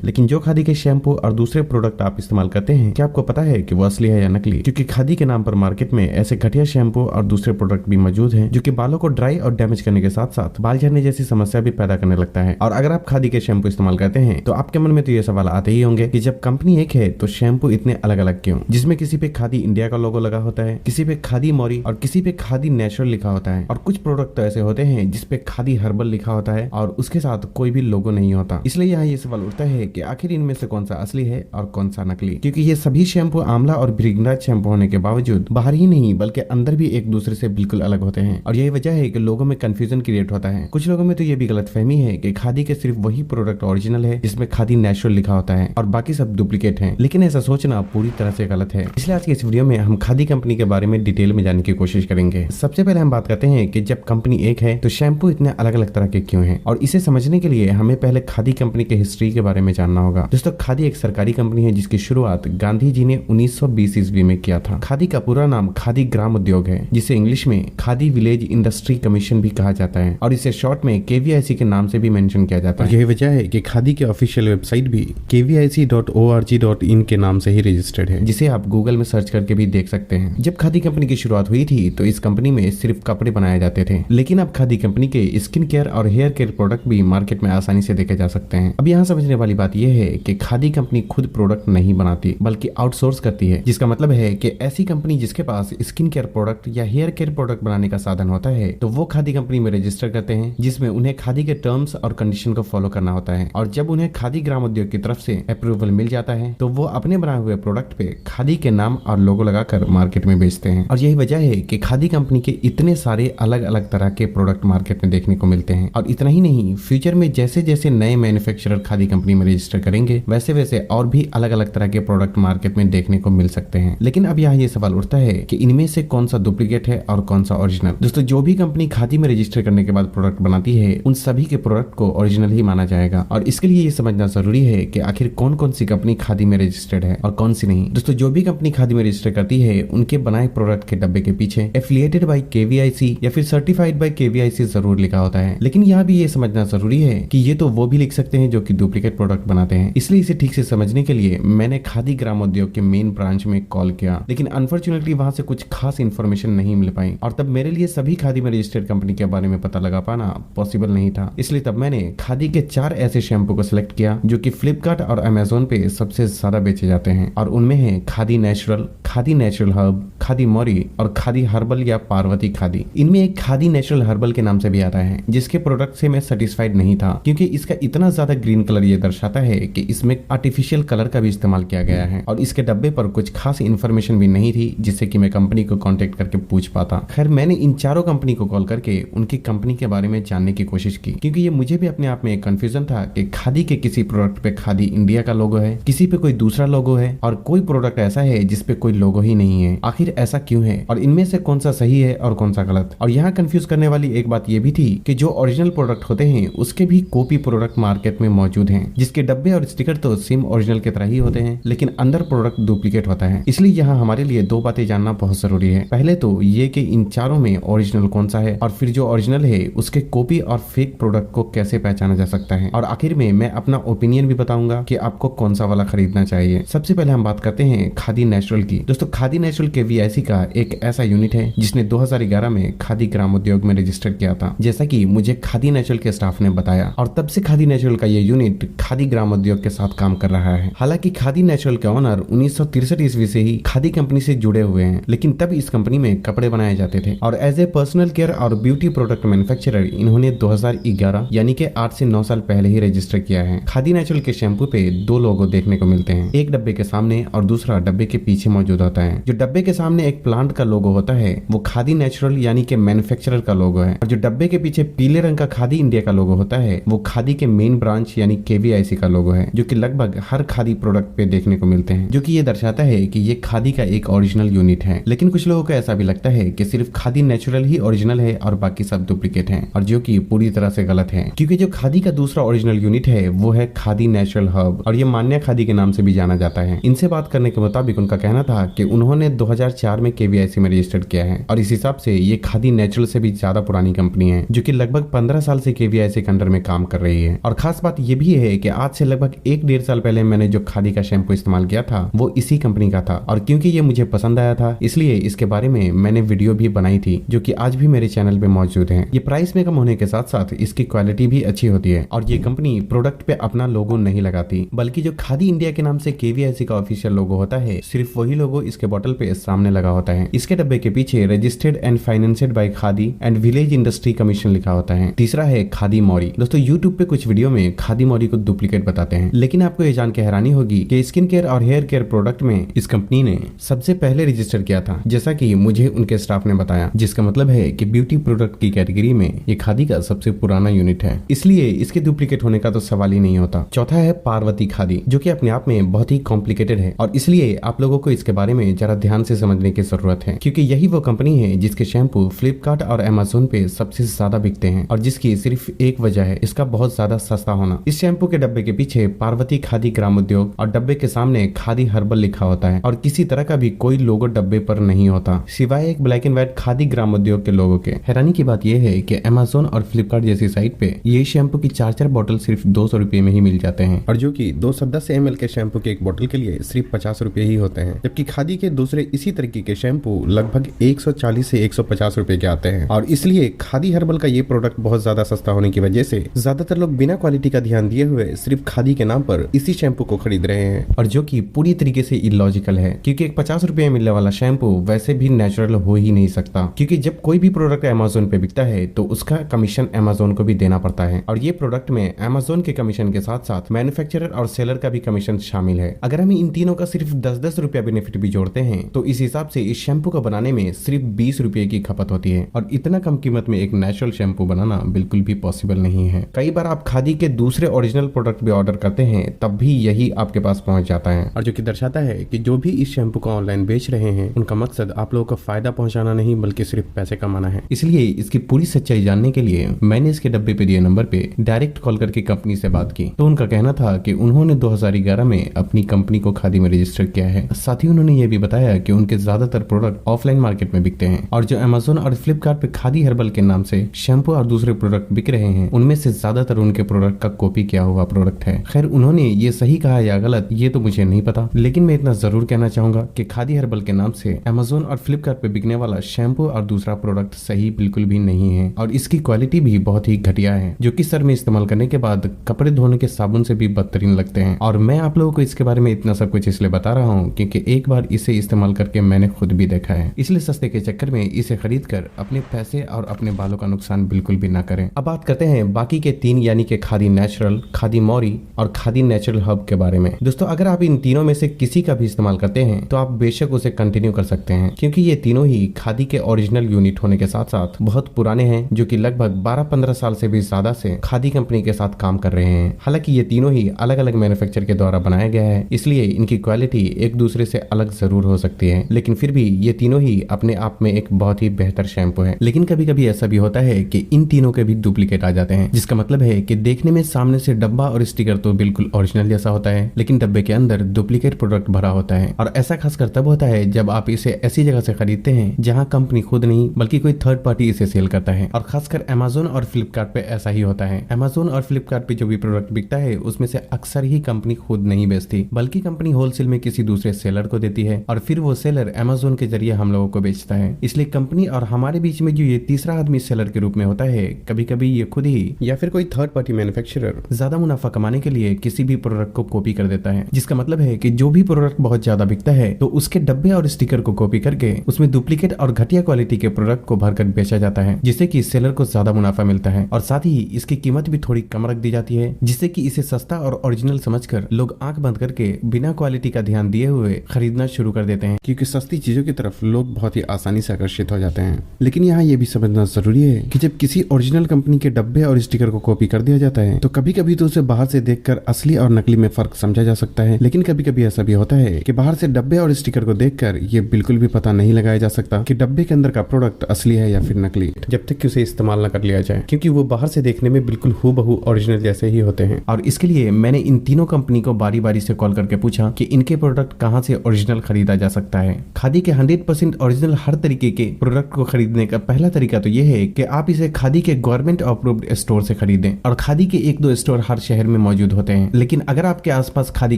लेकिन जो खादी के शैम्पू और दूसरे प्रोडक्ट आप इस्तेमाल करते हैं, क्या आपको पता है कि वो असली है या नकली? क्योंकि खादी के नाम पर मार्केट में ऐसे घटिया शैम्पू और दूसरे प्रोडक्ट भी मौजूद हैं जो कि बालों को ड्राई और डैमेज करने के साथ साथ बाल झड़ने जैसी समस्या भी पैदा करने लगता है। और अगर आप खादी के शैम्पू इस्तेमाल करते हैं तो आपके मन में तो ये सवाल आते ही होंगे कि जब कंपनी एक है तो शैम्पू इतने अलग अलग क्यों, जिसमें किसी पे खादी इंडिया का लोगो लगा होता है, किसी पे खादी मौरी और किसी पे खादी नेचुरल लिखा होता है, और कुछ प्रोडक्ट तो ऐसे होते हैं जिसपे खादी हर्बल लिखा होता है और उसके साथ कोई भी लोगो नहीं होता। इसलिए यहाँ ये सवाल उठता है कि आखिर इनमें से कौन सा असली है और कौन सा नकली, क्योंकि ये सभी शैम्पू आंवला और भृंगराज शैम्पू होने के बावजूद बाहर ही नहीं बल्कि अंदर भी एक दूसरे से बिल्कुल अलग होते हैं। और यही वजह है कि लोगों में कंफ्यूजन क्रिएट होता है। कुछ लोगों में तो ये भी गलतफहमी है कि खादी के सिर्फ वही प्रोडक्ट ओरिजिनल है जिसमें खादी नेचुरल लिखा होता है और बाकी सब डुप्लीकेट है, लेकिन ऐसा सोचना पूरी तरह से गलत है। इसलिए आज की इस वीडियो में हम खादी कंपनी के बारे में डिटेल में जानने की कोशिश करेंगे। सबसे पहले हम बात करते हैं कि जब कंपनी एक है तो शैम्पू इतने अलग अलग तरह के क्यों हैं, और इसे समझने के लिए हमें पहले खादी कंपनी के हिस्ट्री के बारे में जानना होगा। दोस्तों, खादी एक सरकारी कंपनी है जिसकी शुरुआत गांधी जी ने 1920 ईस्वी में किया था। खादी का पूरा नाम खादी ग्राम उद्योग है, जिसे इंग्लिश में खादी विलेज इंडस्ट्री कमीशन भी कहा जाता है, और इसे शॉर्ट में KVIC के नाम से भी मेंशन किया जाता है। यही वजह है कि खादी की ऑफिशियल वेबसाइट भी kvic.org.in के नाम से ही रजिस्टर्ड है, जिसे आप गूगल में सर्च करके भी देख सकते हैं। जब खादी कंपनी की शुरुआत हुई थी तो इस कंपनी में सिर्फ कपड़े बनाए जाते थे, लेकिन अब खादी कंपनी के स्किन केयर और हेयर केयर प्रोडक्ट भी मार्केट में आसानी से देखे जा सकते हैं। अब यहाँ समझने वाली बात यह है कि खादी कंपनी खुद प्रोडक्ट नहीं बनाती बल्कि आउटसोर्स करती है, जिसका मतलब है कि ऐसी कंपनी जिसके पास स्किन केयर प्रोडक्ट या हेयर केयर प्रोडक्ट बनाने का साधन होता है तो वो खादी कंपनी में रजिस्टर करते हैं, जिसमें उन्हें खादी के टर्म्स और कंडीशन को फॉलो करना होता है। और जब उन्हें खादी ग्राम उद्योग की तरफ से अप्रूवल मिल जाता है तो वो अपने बनाए हुए प्रोडक्ट पे खादी के नाम और लोगो लगाकर मार्केट में बेचते हैं। और यही वजह है कि खादी कंपनी के इतने सारे अलग अलग तरह के प्रोडक्ट मार्केट में देखने को मिलते हैं। और इतना ही नहीं, फ्यूचर में जैसे जैसे नए मैन्युफैक्चरर खादी कंपनी में रजिस्टर करेंगे वैसे वैसे और भी अलग अलग तरह के प्रोडक्ट मार्केट में देखने को मिल सकते हैं। लेकिन अब यहाँ ये सवाल उठता है कि इनमें से कौन सा डुप्लीकेट है और कौन सा ओरिजिनल। दोस्तों, जो भी कंपनी खादी में रजिस्टर करने के बाद प्रोडक्ट बनाती है उन सभी के प्रोडक्ट को ओरिजिनल ही माना जाएगा, और इसके लिए ये समझना जरूरी है कि आखिर कौन कौन सी कंपनी खादी में रजिस्टर्ड है और कौन सी नहीं। दोस्तों, जो भी कंपनी खादी में रजिस्टर करती है उनके बनाए प्रोडक्ट के डब्बे के पीछे एफिलिएटेड बाय KVIC या फिर सर्टिफाइड बाय KVIC जरूर लिखा होता है। लेकिन यहाँ भी ये समझना जरूरी है कि ये तो वो भी लिख सकते हैं जो कि डुप्लीकेट प्रोडक्ट बनाते हैं। इसलिए इसे ठीक से समझने के लिए मैंने खादी ग्राम उद्योग के मेन ब्रांच में कॉल किया, लेकिन अनफॉर्चुनेटली वहां से कुछ खास इन्फॉर्मेशन नहीं मिल पाई, और तब मेरे लिए सभी खादी में रजिस्टर्ड कंपनी के बारे में पता लगा पाना पॉसिबल नहीं था। इसलिए तब मैंने खादी के 4 ऐसे शैम्पू को सिलेक्ट किया जो कि फ्लिपकार्ट और अमेजोन पे सबसे ज्यादा बेचे जाते हैं, और उनमें है खादी नेचुरल हर्ब, खादी मौरी और खादी हर्बल या पार्वती खादी। इनमें एक खादी नेचुरल हर्बल के नाम से भी आता है, जिसके प्रोडक्ट से मैं सेटिस्फाइड नहीं था क्योंकि इसका इतना ज्यादा ग्रीन कलर ये दर्शाता है कि इसमें आर्टिफिशियल कलर का भी इस्तेमाल किया गया है, और इसके डब्बे पर कुछ खास इन्फॉर्मेशन भी नहीं थी जिससे कि मैं कंपनी को कांटेक्ट करके पूछ पाता। खैर, मैंने इन चारों कंपनी को कॉल करके उनकी कंपनी के बारे में जानने की कोशिश की, क्योंकि ये मुझे भी अपने आप में एक कंफ्यूजन था कि खादी के किसी प्रोडक्ट पे खादी इंडिया का लोगो है, किसी पे कोई दूसरा लोगो है, और कोई प्रोडक्ट ऐसा है जिसपे कोई लोगो ही नहीं है। आखिर ऐसा क्यों है और इनमें से कौन सा सही है और कौन सा गलत। और यहाँ कंफ्यूज करने वाली एक बात ये भी थी कि जो ओरिजिनल प्रोडक्ट होते हैं उसके भी कॉपी प्रोडक्ट मार्केट में मौजूद हैं, जिसके डब्बे और स्टिकर तो सेम ओरिजिनल की तरह ही होते हैं, लेकिन अंदर प्रोडक्ट डुप्लीकेट होता है। इसलिए यहाँ हमारे लिए 2 बातें जानना बहुत जरूरी है। पहले तो ये कि इन चारों में ओरिजिनल कौन सा है, और फिर जो ओरिजिनल है उसके कॉपी और फेक प्रोडक्ट को कैसे पहचाना जा सकता है, और आखिर में मैं अपना ओपिनियन भी बताऊंगा कि आपको कौन सा वाला खरीदना चाहिए। सबसे पहले हम बात करते हैं खादी नेचुरल की। दोस्तों, खादी नेचुरल KVIC का एक ऐसा यूनिट है जिसने 2011 में खादी ग्राम उद्योग में रजिस्टर किया था, जैसा कि मुझे खादी नेचुरल के स्टाफ ने बताया, और तब से खादी नेचुरल का ये यूनिट खादी ग्राम उद्योग के साथ काम कर रहा है। हालांकि खादी नेचुरल के ओनर 1963 ईस्वी से ही खादी कंपनी से जुड़े हुए हैं, लेकिन तब इस कंपनी में कपड़े बनाए जाते थे, और एज ए पर्सनल केयर और ब्यूटी प्रोडक्ट मैन्युफैक्चरर इन्होंने 2011 यानी कि 8 से 9 साल पहले ही रजिस्टर किया है। खादी नेचुरल के शैम्पू पे 2 लोगो देखने को मिलते हैं, एक डब्बे के सामने और दूसरा डब्बे के पीछे मौजूद होता है। जो डब्बे के सामने एक प्लांट का लोगो होता है वो खादी नेचुरल यानी कि मैन्युफैक्चरर का लोगो है, और जो डब्बे के पीछे पीले रंग का खादी इंडिया का लोगो होता है वो खादी के मेन ब्रांच यानी KVIC का लोगो है, जो कि लगभग हर खादी प्रोडक्ट पे देखने को मिलते हैं, जो कि ये दर्शाता है कि ये खादी का एक ओरिजिनल यूनिट है। लेकिन कुछ लोगों को ऐसा भी लगता है कि सिर्फ खादी नेचुरल ही ओरिजिनल है और बाकी सब डुप्लीकेट हैं, और जो कि पूरी तरह से गलत है, क्योंकि जो खादी का दूसरा ओरिजिनल यूनिट है वो है खादी नेचुरल हर्ब, और ये मान्या खादी के नाम से भी जाना जाता है। इनसे बात करने के मुताबिक उनका कहना था कि उन्होंने 2004 में KVIC में रजिस्टर्ड किया है, और इस हिसाब से ये खादी नेचुरल से भी ज्यादा पुरानी कंपनी है, जो कि लगभग 15 साल से KVIC के अंडर में काम कर रही है। और खास बात ये भी है कि आज से लगभग 1-1.5 साल पहले मैंने जो खादी का शैम्पू इस्तेमाल किया था वो इसी कंपनी का था, और क्योंकि ये मुझे पसंद आया था इसलिए इसके बारे में मैंने वीडियो भी बनाई थी जो कि आज भी मेरे चैनल पे मौजूद है। ये प्राइस में कम होने के साथ साथ इसकी क्वालिटी भी अच्छी होती है, और ये कंपनी प्रोडक्ट पे अपना लोगो नहीं लगाती, बल्कि जो खादी इंडिया के नाम से KVIC का ऑफिशियल लोगो होता है सिर्फ वही लोगो इसके बोतल पे सामने लगा होता है। इसके डब्बे के पीछे registered and financed by Khadi and village industry commission लिखा होता है। तीसरा है खादी मौरी। दोस्तों यूट्यूब पे कुछ वीडियो में खादी मौरी को डुप्लीकेट बताते हैं, लेकिन आपको ये जान के हैरानी होगी कि स्किन केयर और हेयर केयर प्रोडक्ट में इस कंपनी ने सबसे पहले रजिस्टर किया था, जैसा कि मुझे उनके स्टाफ ने बताया, जिसका मतलब है कि ब्यूटी प्रोडक्ट की कैटेगरी में ये खादी का सबसे पुराना यूनिट है, इसलिए इसके डुप्लीकेट होने का तो सवाल ही नहीं होता। चौथा है पार्वती खादी, जो कि अपने आप में बहुत ही कॉम्प्लिकेटेड है, और इसलिए आप लोगों को इसके बारे में जरा ध्यान से समझने की जरूरत है, क्योंकि यही वो कंपनी है जिसके शैम्पू फ्लिपकार्ट और अमेज़न पे सबसे ज्यादा बिकते हैं, और जिसकी सिर्फ एक वजह है इसका बहुत ज्यादा सस्ता होना। इस शैम्पू के डब्बे के पीछे पार्वती खादी ग्राम उद्योग और डब्बे के सामने खादी हर्बल लिखा होता है, और किसी तरह का भी कोई लोगो डब्बे पर नहीं होता सिवाय एक ब्लैक एंड व्हाइट खादी ग्राम उद्योग के लोगो के। हैरानी की बात यह है कि अमेज़न और फ्लिपकार्ट जैसी साइट पे ये शैम्पू की 4 बोतल सिर्फ 200 रुपए में ही मिल जाते हैं, और जो कि 210 ml के शैम्पू के एक बोतल के लिए सिर्फ 50 रुपए ही होते हैं, जबकि खादी के दूसरे इसी तरीके के शैम्पू लगभग 140 से 150 रुपए के आते हैं। और इसलिए खादी हर्बल का ये प्रोडक्ट बहुत ज्यादा सस्ता होने की वजह से ज्यादातर लोग बिना क्वालिटी का ध्यान दिए हुए सिर्फ खादी के नाम पर इसी शैम्पू को खरीद रहे हैं, और जो कि पूरी तरीके से इलॉजिकल है, क्योंकि एक 50 रुपए में मिलने वाला शैम्पू वैसे भी नेचुरल हो ही नहीं सकता, क्योंकि जब कोई भी प्रोडक्ट अमेज़न पे बिकता है तो उसका कमीशन अमेज़न को भी देना पड़ता है, और ये प्रोडक्ट में अमेज़न के कमीशन के साथ साथ मैन्युफैक्चरर और सेलर का भी कमीशन शामिल है। अगर हम इन तीनों का सिर्फ 10-10 रुपया बेनिफिट भी जोड़ते हैं तो इस हिसाब से इस शैम्पू को बनाने में सिर्फ 20 रुपए की खपत होती है, और इतना कम कीमत में एक नेचुरल शैम्पू बनाना बिल्कुल भी पॉसिबल नहीं है। कई बार आप खादी के दूसरे ओरिजिनल प्रोडक्ट भी ऑर्डर करते हैं तब भी यही आपके पास पहुंच जाता है, और जो कि दर्शाता है कि जो भी इस शैम्पू को ऑनलाइन बेच रहे हैं उनका मकसद आप लोगों को फायदा पहुंचाना नहीं बल्कि सिर्फ पैसे कमाना है। इसलिए इसकी पूरी सच्चाई जानने के लिए मैंने इसके डब्बे पे दिए नंबर पे डायरेक्ट कॉल करके कंपनी से बात की, तो उनका कहना था कि उन्होंने 2011 में अपनी कंपनी को खादी में रजिस्टर किया है। साथ ही उन्होंने ये भी बताया कि उनके ज्यादातर प्रोडक्ट ऑफलाइन मार्केट में बिकते हैं, और जो अमेज़न और फ्लिपकार्ट पे खादी हर्बल के नाम से शैम्पू और दूसरे प्रोडक्ट बिक रहे हैं उनमें से ज्यादातर उनके प्रोडक्ट का कॉपी किया हुआ प्रोडक्ट है। खैर उन्होंने ये सही कहा या गलत ये तो मुझे नहीं पता, लेकिन मैं इतना जरूर कहना चाहूंगा कि खादी हर्बल के नाम से अमेज़न और फ्लिपकार्ट पे बिकने वाला शैम्पू और दूसरा प्रोडक्ट सही बिल्कुल भी नहीं है, और इसकी क्वालिटी भी बहुत ही घटिया है, जो कि सर में इस्तेमाल करने के बाद कपड़े धोने के साबुन से भी बदतरीन लगते हैं। और मैं आप लोगों को इसके बारे में इतना सब कुछ इसलिए बता रहा हूँ क्योंकि एक बार इसे इस्तेमाल करके मैंने खुद भी देखा है, इसलिए सस्ते के चक्कर में इसे खरीद कर अपने पैसे और अपने बालों का नुकसान बिल्कुल भी ना करें। अब बात करते हैं बाकी के 3 यानी कि खादी नेचुरल, खादी मौरी और खादी नेचुरल हब के बारे में। दोस्तों अगर आप इन तीनों में से किसी का भी इस्तेमाल करते हैं तो आप बेशक उसे कंटिन्यू कर सकते हैं, क्योंकि ये तीनों ही खादी के ओरिजिनल यूनिट होने के साथ साथ बहुत पुराने हैं, जो कि लगभग 12-15 साल से भी ज्यादा से खादी कंपनी के साथ काम कर रहे हैं। हालांकि ये तीनों ही अलग अलग मैन्युफैक्चर के द्वारा बनाया गया है, इसलिए इनकी क्वालिटी एक दूसरे से अलग जरूर हो सकती है, लेकिन फिर भी ये तीनों ही अपने आप में एक बहुत ही बेहतर शैम्पू है। लेकिन कभी कभी ऐसा भी होता है कि इन तीनों के भी डुप्लीकेट आ जाते हैं, जिसका मतलब है कि देखने में सामने से डब्बा और स्टिकर तो बिल्कुल ओरिजिनल जैसा होता है, लेकिन डब्बे के अंदर डुप्लीकेट प्रोडक्ट भरा होता है। और ऐसा खासकर तब होता है जब आप इसे ऐसी जगह से खरीदते हैं जहां कंपनी खुद नहीं बल्कि कोई थर्ड पार्टी इसे सेल करता है, और खासकर अमेज़न और फ्लिपकार्ट पे ऐसा ही होता है। अमेज़न और फ्लिपकार्ट पे जो भी प्रोडक्ट बिकता है उसमें से अक्सर ही कंपनी खुद नहीं बेचती, बल्कि कंपनी होलसेल में किसी दूसरे सेलर को देती है, और फिर वो सेलर अमेज़न के जरिए हम लोगों को बेचता है। इसलिए कंपनी और हमारे बीच में जो ये तीसरा आदमी सेलर के रूप में होता है, कभी कभी ये खुद ही या फिर कोई थर्ड पार्टी मैन्युफैक्चरर ज्यादा मुनाफा कमाने के लिए किसी भी प्रोडक्ट को कॉपी कर देता है, जिसका मतलब है कि जो भी प्रोडक्ट बहुत ज्यादा बिकता है तो उसके डब्बे और स्टिकर को कॉपी करके उसमें डुप्लीकेट और घटिया क्वालिटी के प्रोडक्ट को भरकर बेचा जाता है, जिससे कि सेलर को ज्यादा मुनाफा मिलता है, और साथ ही इसकी कीमत भी थोड़ी कम रख दी जाती है, जिससे कि इसे सस्ता और ओरिजिनल समझकर लोग आंख बंद करके बिना क्वालिटी का ध्यान दिए हुए खरीदना शुरू कर देते हैं, क्योंकि सस्ती चीजों की तरफ लोग बहुत ही आसानी से आकर्षित हो जाते हैं। लेकिन यहाँ ये भी समझना जरूरी है कि जब किसी ओरिजिनल कंपनी के डब्बे और स्टिकर को कॉपी कर दिया जाता है तो कभी कभी तो उसे बाहर से देखकर असली और नकली में फर्क समझा जा सकता है, लेकिन कभी कभी ऐसा भी होता है कि बाहर से डब्बे और स्टिकर को देखकर ये बिल्कुल भी पता नहीं लगाया जा सकता कि डब्बे के अंदर का प्रोडक्ट असली है या फिर नकली, जब तक कि उसे इस्तेमाल न कर लिया जाए, क्योंकि वो बाहर से देखने में बिल्कुल हूबहू ओरिजिनल जैसे ही होते हैं। और इसके लिए मैंने इन तीनों कंपनी को बारी बारी से कॉल करके पूछा कि इनके प्रोडक्ट कहाँ से ओरिजिनल खरीदा जा सकता है। खादी के 100% ओरिजिनल हर तरीके के प्रोडक्ट को खरीदने का पहला तरीका तो ये है कि आप इसे खादी के गवर्नमेंट अप्रूव्ड स्टोर से खरीदें, और खादी के 1-2 स्टोर हर शहर में में मौजूद होते हैं। लेकिन अगर आपके आसपास खादी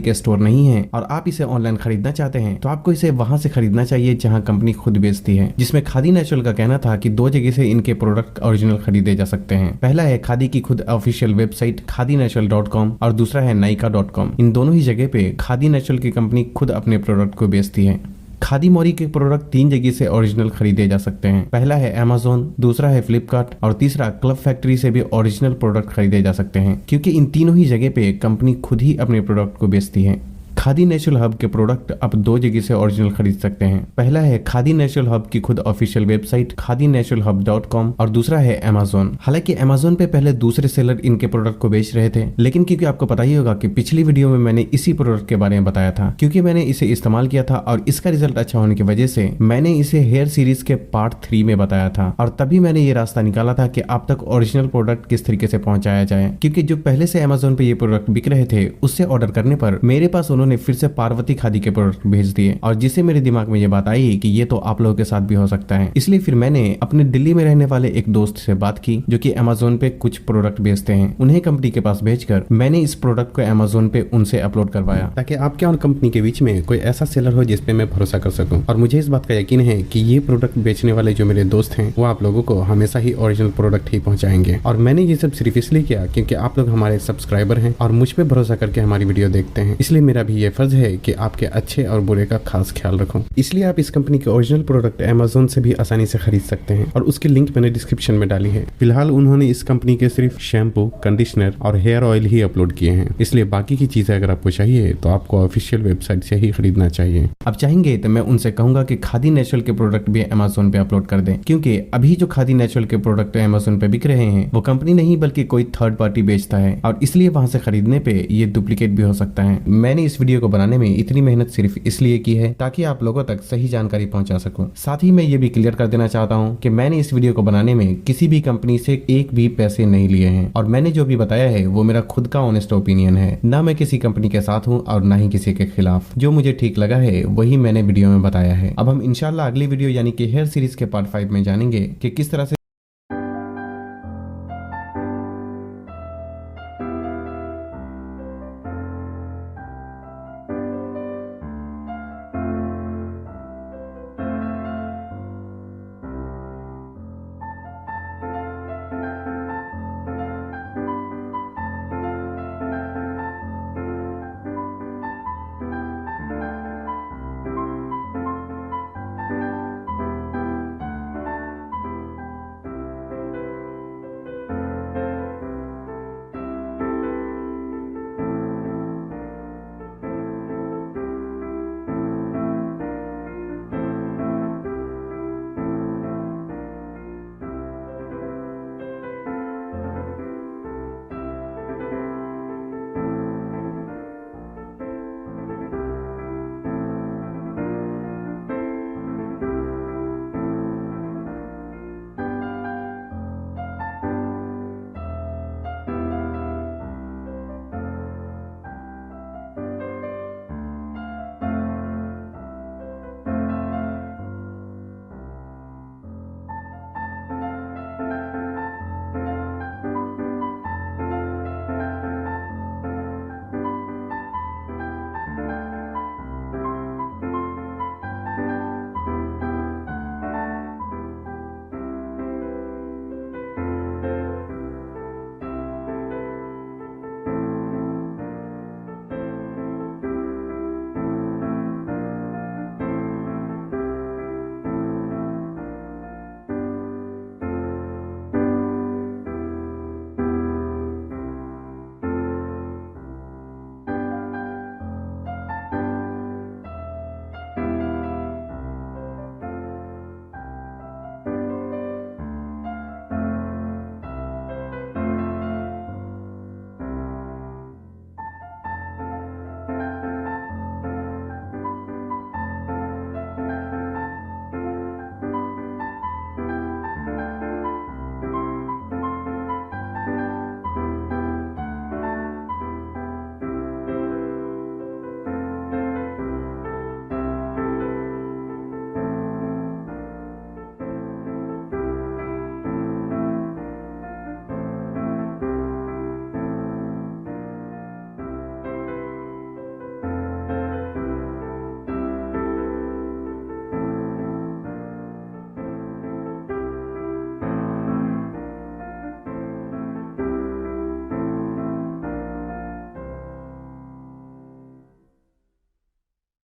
के स्टोर नहीं है और आप इसे ऑनलाइन खरीदना चाहते हैं तो आपको इसे वहां से खरीदना चाहिए जहां कंपनी खुद बेचती है। जिसमें खादी नेचुरल का कहना था कि 2 जगह से इनके प्रोडक्ट ओरिजिनल खरीदे जा सकते हैं। पहला है खादी की खुद ऑफिशियल वेबसाइट khadinatural.com और दूसरा है nykaa.com। इन दोनों ही जगह पे खादी नेचुरल की कंपनी खुद अपने प्रोडक्ट को बेचती है। खादी मोरी के प्रोडक्ट 3 जगह से ओरिजिनल खरीदे जा सकते हैं। पहला है अमेज़न, दूसरा है फ्लिपकार्ट और तीसरा क्लब फैक्ट्री से भी ओरिजिनल प्रोडक्ट खरीदे जा सकते हैं, क्योंकि इन तीनों ही जगह पे कंपनी खुद ही अपने प्रोडक्ट को बेचती है। खादी नेचुरल हब के प्रोडक्ट अब 2 जगह से ओरिजिनल खरीद सकते हैं। पहला है खादी नेचुरल हब की खुद ऑफिशियल वेबसाइट khadinatural.com और दूसरा है अमेज़न। हालांकि अमेज़न पे पहले दूसरे सेलर इनके प्रोडक्ट को बेच रहे थे, लेकिन क्योंकि आपको पता ही होगा कि पिछली वीडियो में मैंने इसी प्रोडक्ट के बारे में बताया था, क्योंकि मैंने इसे इस्तेमाल किया था और इसका रिजल्ट अच्छा होने की वजह से मैंने इसे हेयर सीरीज के पार्ट 3 में बताया था और तभी मैंने ये रास्ता निकाला था कि आप तक ओरिजिनल प्रोडक्ट किस तरीके से पहुंचाया जाए। क्योंकि जो पहले से अमेज़न पे ये प्रोडक्ट बिक रहे थे उससे ऑर्डर करने पर मेरे पास उन्होंने फिर से पार्वती खादी के प्रोडक्ट भेज दिए और जिससे मेरे दिमाग में ये बात आई कि ये तो आप लोगों के साथ भी हो सकता है। इसलिए फिर मैंने अपने दिल्ली में रहने वाले एक दोस्त से बात की जो कि अमेज़न पे कुछ प्रोडक्ट बेचते हैं। उन्हें कंपनी के पास भेजकर मैंने इस प्रोडक्ट को अमेज़न पे उनसे अपलोड करवाया, ताकि आपके और कंपनी के बीच में कोई ऐसा सेलर हो जिसपे मैं भरोसा कर सकूं। और मुझे इस बात का यकीन है कि ये प्रोडक्ट बेचने वाले जो मेरे दोस्त हैं वो आप लोगों को हमेशा ही ओरिजिनल प्रोडक्ट ही पहुंचाएंगे। और मैंने ये सब सिर्फ इसलिए किया क्योंकि आप लोग हमारे सब्सक्राइबर हैं और मुझ पे भरोसा करके हमारी वीडियो देखते हैं। इसलिए मेरा भी ये फर्ज है कि आपके अच्छे और बुरे का खास ख्याल रखूं। इसलिए आप इस कंपनी के ओरिजिनल प्रोडक्ट अमेज़न से भी आसानी से खरीद सकते हैं और उसकी लिंक मैंने डिस्क्रिप्शन में डाली है। फिलहाल उन्होंने इस कंपनी के सिर्फ शैम्पू, कंडीशनर और हेयर ऑयल ही अपलोड किए हैं, इसलिए बाकी की चीजें अगर आपको चाहिए तो आपको ऑफिशियल वेबसाइट से ही खरीदना चाहिए। अब चाहेंगे तो मैं उनसे कहूंगा कि खादी नेचुरल के प्रोडक्ट भी अमेज़न पे अपलोड कर दें, क्योंकि अभी जो खादी नेचुरल के प्रोडक्ट अमेज़न पे बिक रहे हैं वो कंपनी नहीं बल्कि कोई थर्ड पार्टी बेचता है और इसलिए वहां से खरीदने पे ये डुप्लीकेट भी हो सकता है। मैंने इस वीडियो को बनाने में इतनी मेहनत सिर्फ इसलिए की है ताकि आप लोगों तक सही जानकारी पहुंचा सकूं। साथ ही मैं ये भी क्लियर कर देना चाहता हूं कि मैंने इस वीडियो को बनाने में किसी भी कंपनी से एक भी पैसे नहीं लिए हैं और मैंने जो भी बताया है वो मेरा खुद का ऑनेस्ट ओपिनियन है। ना मैं किसी कंपनी के साथ हूं और ना ही किसी के खिलाफ। जो मुझे ठीक लगा है वही मैंने वीडियो में बताया है। अब हम इंशाल्लाह अगली वीडियो यानी कि हेयर सीरीज के पार्ट 5 में जानेंगे कि किस तरह से